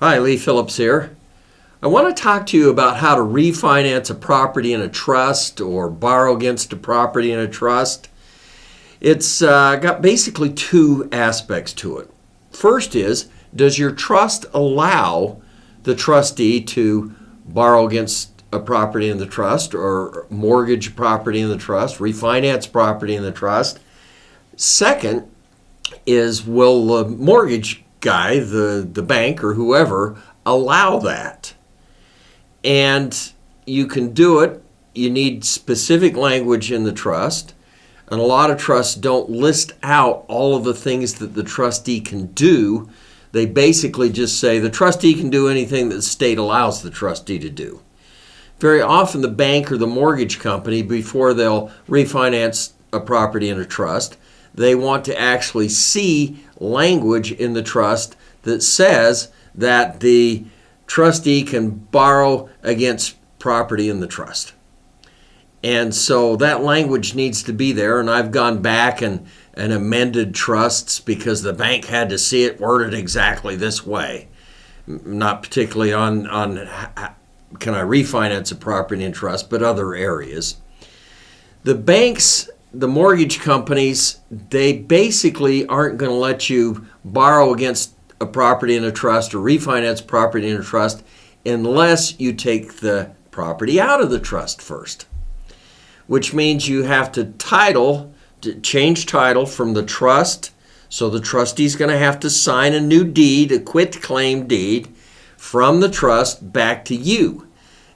Hi, Lee Phillips here. I want to talk to you about how to refinance a property in a trust or borrow against a property in a trust. It's got basically two aspects to it. First is, does your trust allow the trustee to borrow against a property in the trust or mortgage property in the trust, refinance property in the trust? Second is, will the mortgage guy, the bank or whoever, allow that? And you can do it. You need specific language in the trust. And a lot of trusts don't list out all of the things that the trustee can do. They basically just say the trustee can do anything that the state allows the trustee to do. Very often the bank or the mortgage company, before they'll refinance a property in a trust, they want to actually see language in the trust that says that the trustee can borrow against property in the trust. And so that language needs to be there, and I've gone back and amended trusts because the bank had to see it worded exactly this way. Not particularly on can I refinance a property in trust, but other areas. The banks, the mortgage companies, they basically aren't going to let you borrow against a property in a trust or refinance property in a trust unless you take the property out of the trust first, which means you have to change title from the trust. So the trustee's going to have to sign a new deed, a quitclaim deed, from the trust back to you.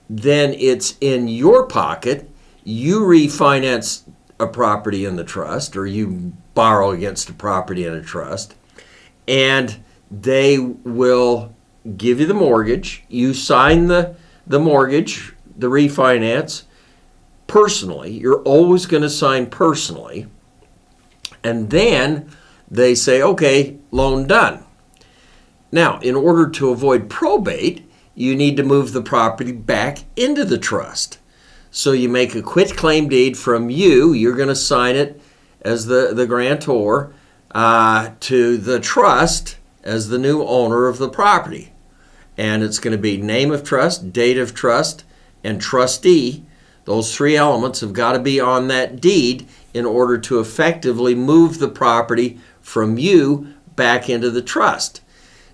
Then it's in your pocket. You refinance a property in the trust, or you borrow against a property in a trust, and they will give you the mortgage. You sign the mortgage, the refinance, personally. You're always going to sign personally. And then they say, okay, loan done. Now, in order to avoid probate, you need to move the property back into the trust. So you make a quitclaim deed from you. You're going to sign it as the grantor to the trust as the new owner of the property. And it's going to be name of trust, date of trust, and trustee. Those three elements have got to be on that deed in order to effectively move the property from you back into the trust.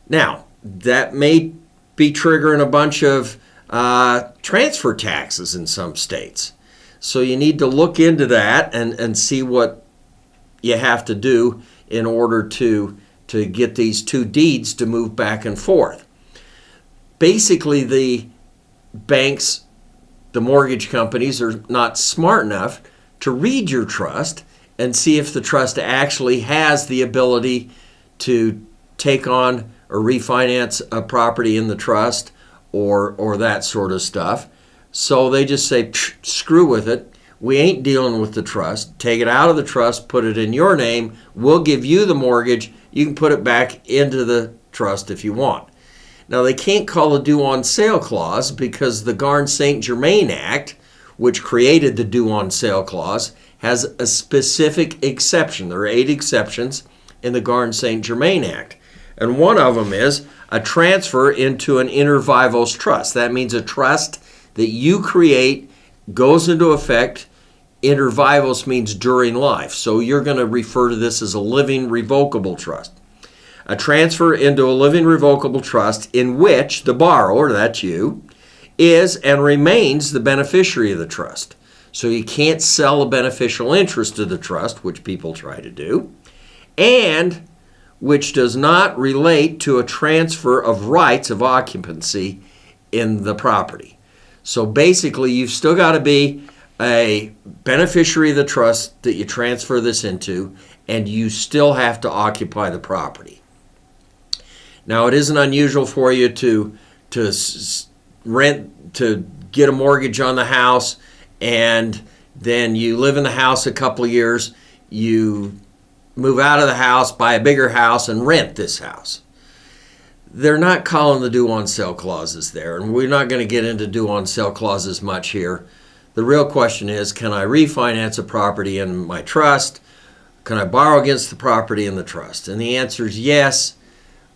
Now, that may be triggering a bunch of transfer taxes in some states. So you need to look into that and see what you have to do in order to get these two deeds to move back and forth. Basically, the banks, the mortgage companies are not smart enough to read your trust and see if the trust actually has the ability to take on or refinance a property in the trust or that sort of stuff. So they just say, screw with it. We ain't dealing with the trust. Take it out of the trust, put it in your name. We'll give you the mortgage. You can put it back into the trust if you want. Now, they can't call a due on sale clause because the Garn St Germain Act, which created the due on sale clause, has a specific exception. There are 8 exceptions in the Garn St Germain Act. And one of them is a transfer into an inter vivos trust. That means a trust that you create goes into effect. Inter vivos means during life. So you're going to refer to this as a living revocable trust. A transfer into a living revocable trust in which the borrower, that's you, is and remains the beneficiary of the trust. So you can't sell a beneficial interest of the trust, which people try to do, and which does not relate to a transfer of rights of occupancy in the property. So basically, you've still got to be a beneficiary of the trust that you transfer this into, and you still have to occupy the property. Now, it isn't unusual for you to rent, to get a mortgage on the house, and then you live in the house a couple of years, you move out of the house, buy a bigger house, and rent this house. They're not calling the due on sale clauses there, and we're not going to get into due on sale clauses much here. The real question is, can I refinance a property in my trust? Can I borrow against the property in the trust? And the answer is yes,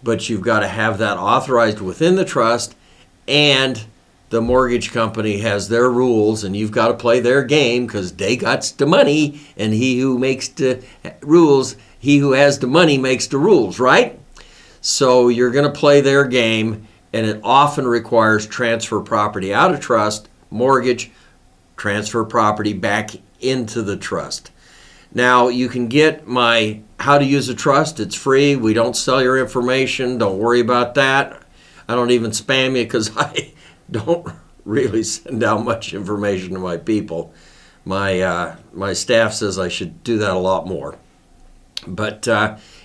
but you've got to have that authorized within the trust, and the mortgage company has their rules, and you've got to play their game because they got the money, and he who makes the rules, he who has the money makes the rules, right? So you're going to play their game, and it often requires transfer property out of trust, mortgage, transfer property back into the trust. Now, you can get my How to Use a Trust. It's free. We don't sell your information. Don't worry about that. I don't even spam you because I don't really send out much information to my people. My staff says I should do that a lot more. But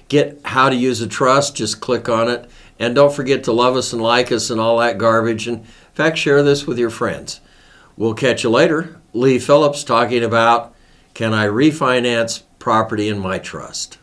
get How to Use a Trust. Just click on it. And don't forget to love us and like us and all that garbage. And in fact, share this with your friends. We'll catch you later. Lee Phillips talking about, can I refinance property in my trust?